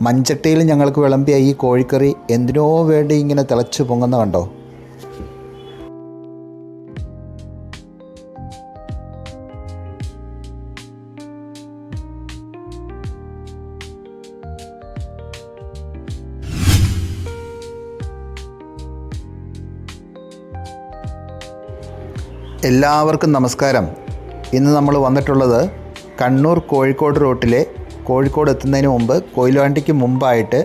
മൺചട്ടിയിൽ ഞങ്ങൾക്ക് വിളമ്പിയ ഈ കോഴിക്കറി എന്തിനോ വേണ്ടി ഇങ്ങനെ തിളച്ചു പൊങ്ങുന്ന കണ്ടോ. എല്ലാവർക്കും നമസ്കാരം. ഇന്ന് നമ്മൾ വന്നിട്ടുള്ളത് കണ്ണൂർ കോഴിക്കോട് റൂട്ടിലെ കോഴിക്കോട് എത്തുന്നതിന് മുമ്പ് കൊയിലാണ്ടിക്ക് മുമ്പായിട്ട്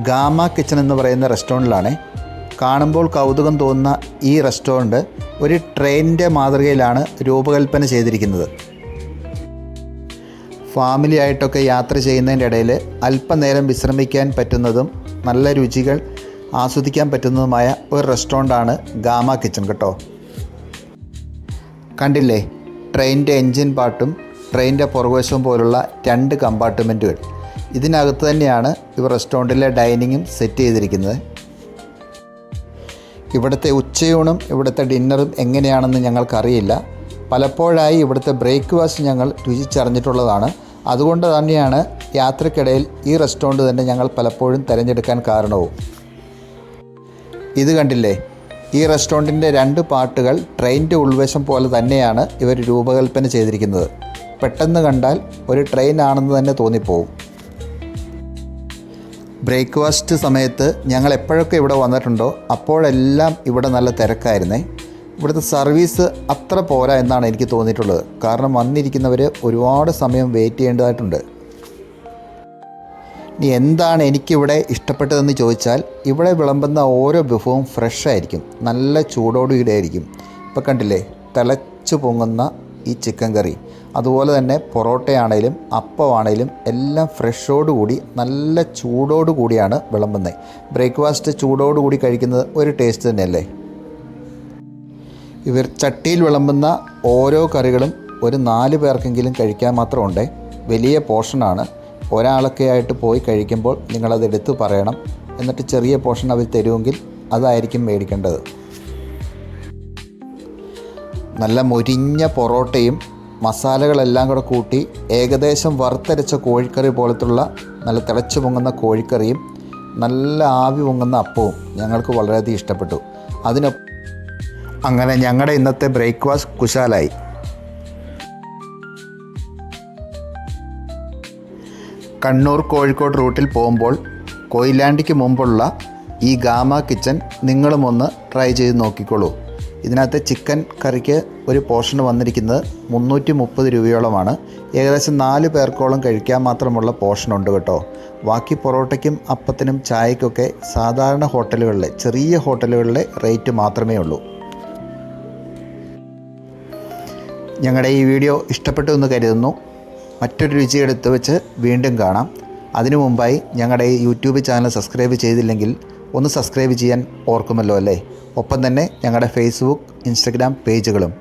ഗാമ കിച്ചൺ എന്ന് പറയുന്ന റെസ്റ്റോറൻറ്റിലാണ്. കാണുമ്പോൾ കൗതുകം തോന്നുന്ന ഈ റെസ്റ്റോറൻറ്റ് ഒരു ട്രെയിനിൻ്റെ മാതൃകയിലാണ് രൂപകൽപ്പന ചെയ്തിരിക്കുന്നത്. ഫാമിലി ആയിട്ടൊക്കെ യാത്ര ചെയ്യുന്നതിൻ്റെ ഇടയിൽ അല്പനേരം വിശ്രമിക്കാൻ പറ്റുന്നതും നല്ല രുചികൾ ആസ്വദിക്കാൻ പറ്റുന്നതുമായ ഒരു റെസ്റ്റോറൻറ്റാണ് ഗാമ കിച്ചൺ കേട്ടോ. കണ്ടില്ലേ, ട്രെയിനിൻ്റെ എൻജിൻ പാർട്ടും ട്രെയിനിൻ്റെ പുറകുവശവും പോലുള്ള 2 കമ്പാർട്ട്മെൻറ്റുകൾ. ഇതിനകത്ത് തന്നെയാണ് ഇവർ റെസ്റ്റോറൻറ്റിലെ ഡൈനിങ്ങും സെറ്റ് ചെയ്തിരിക്കുന്നത്. ഇവിടുത്തെ ഉച്ചയൂണും ഇവിടുത്തെ ഡിന്നറും എങ്ങനെയാണെന്ന് ഞങ്ങൾക്കറിയില്ല. പലപ്പോഴായി ഇവിടുത്തെ ബ്രേക്ക്ഫാസ്റ്റ് ഞങ്ങൾ രുചിച്ചറിഞ്ഞിട്ടുള്ളതാണ്. അതുകൊണ്ട് തന്നെയാണ് യാത്രക്കിടയിൽ ഈ റെസ്റ്റോറൻറ്റ് തന്നെ ഞങ്ങൾ പലപ്പോഴും തിരഞ്ഞെടുക്കാൻ കാരണവും. ഇത് കണ്ടില്ലേ, ഈ റെസ്റ്റോറൻറ്റിൻ്റെ 2 പാർട്ടുകൾ ട്രെയിനിൻ്റെ ഉൾവശം പോലെ തന്നെയാണ് ഇവർ രൂപകൽപ്പന ചെയ്തിരിക്കുന്നത്. പെട്ടെന്ന് കണ്ടാൽ ഒരു ട്രെയിൻ ആണെന്ന് തന്നെ തോന്നിപ്പോവും. ബ്രേക്ക്ഫാസ്റ്റ് സമയത്ത് ഞങ്ങൾ എപ്പോഴൊക്കെ ഇവിടെ വന്നിട്ടുണ്ടോ അപ്പോഴെല്ലാം ഇവിടെ നല്ല തിരക്കായിരുന്നേ. ഇവിടുത്തെ സർവീസ് അത്ര പോരാ എന്നാണ് എനിക്ക് തോന്നിയിട്ടുള്ളത്. കാരണം വന്നിരിക്കുന്നവർ ഒരുപാട് സമയം വെയിറ്റ് ചെയ്യേണ്ടതായിട്ടുണ്ട്. ഇനി എന്താണ് എനിക്കിവിടെ ഇഷ്ടപ്പെട്ടതെന്ന് ചോദിച്ചാൽ, ഇവിടെ വിളമ്പുന്ന ഓരോ വിഭവവും ഫ്രഷായിരിക്കും, നല്ല ചൂടോടുകൂടി ആയിരിക്കും. ഇപ്പോൾ കണ്ടില്ലേ, തിളച്ചു പൊങ്ങുന്ന ഈ ചിക്കൻ കറി, അതുപോലെ തന്നെ പൊറോട്ടയാണേലും അപ്പമാണേലും എല്ലാം ഫ്രഷോടുകൂടി നല്ല ചൂടോടുകൂടിയാണ് വിളമ്പുന്നത്. ബ്രേക്ക്ഫാസ്റ്റ് ചൂടോടുകൂടി കഴിക്കുന്നത് ഒരു ടേസ്റ്റ് തന്നെയല്ലേ. ഇവർ ചട്ടിയിൽ വിളമ്പുന്ന ഓരോ കറികളും ഒരു 4 പേർക്കെങ്കിലും കഴിക്കാൻ മാത്രമുണ്ട്. വലിയ പോർഷനാണ്. ഒരാളൊക്കെ ആയിട്ട് പോയി കഴിക്കുമ്പോൾ നിങ്ങളത് എടുത്ത് പറയണം. എന്നിട്ട് ചെറിയ പോർഷൻ അവർ തരുമെങ്കിൽ അതായിരിക്കും മേടിക്കേണ്ടത്. നല്ല മൊരിഞ്ഞ പൊറോട്ടയും മസാലകളെല്ലാം കൂടെ കൂട്ടി ഏകദേശം വറുത്തരച്ച കോഴിക്കറി പോലത്തുള്ള നല്ല തിളച്ചു പൊങ്ങുന്ന കോഴിക്കറിയും നല്ല ആവി പൊങ്ങുന്ന അപ്പവും ഞങ്ങൾക്ക് വളരെയധികം ഇഷ്ടപ്പെട്ടു. അങ്ങനെ ഞങ്ങളുടെ ഇന്നത്തെ ബ്രേക്ക്ഫാസ്റ്റ് കുശാലായി. കണ്ണൂർ കോഴിക്കോട് റൂട്ടിൽ പോകുമ്പോൾ കൊയിലാണ്ടിക്ക് മുമ്പുള്ള ഈ ഗാമ കിച്ചൺ നിങ്ങളും ഒന്ന് ട്രൈ ചെയ്ത് നോക്കിക്കോളൂ. ഇതിനകത്ത് ചിക്കൻ കറിക്ക് ഒരു പോർഷൻ വന്നിരിക്കുന്നത് 330 രൂപയോളമാണ്. ഏകദേശം 4 പേർക്കോളം കഴിക്കാൻ മാത്രമുള്ള പോർഷനുണ്ട് കേട്ടോ. ബാക്കി പൊറോട്ടയ്ക്കും അപ്പത്തിനും ചായക്കൊക്കെ സാധാരണ ഹോട്ടലുകളിലെ ചെറിയ ഹോട്ടലുകളിലെ റേറ്റ് മാത്രമേ ഉള്ളൂ. ഞങ്ങളുടെ ഈ വീഡിയോ ഇഷ്ടപ്പെട്ടു എന്ന് കരുതുന്നു. മറ്റൊരു രുചി എടുത്ത് വെച്ച് വീണ്ടും കാണാം. അതിനു മുമ്പായി ഞങ്ങളുടെ ഈ യൂട്യൂബ് ചാനൽ സബ്സ്ക്രൈബ് ചെയ്തില്ലെങ്കിൽ ഒന്ന് സബ്സ്ക്രൈബ് ചെയ്യാൻ ഓർക്കുമല്ലോ അല്ലേ. ഒപ്പം തന്നെ ഞങ്ങളുടെ ഫേസ്ബുക്ക്, ഇൻസ്റ്റഗ്രാം പേജുകളും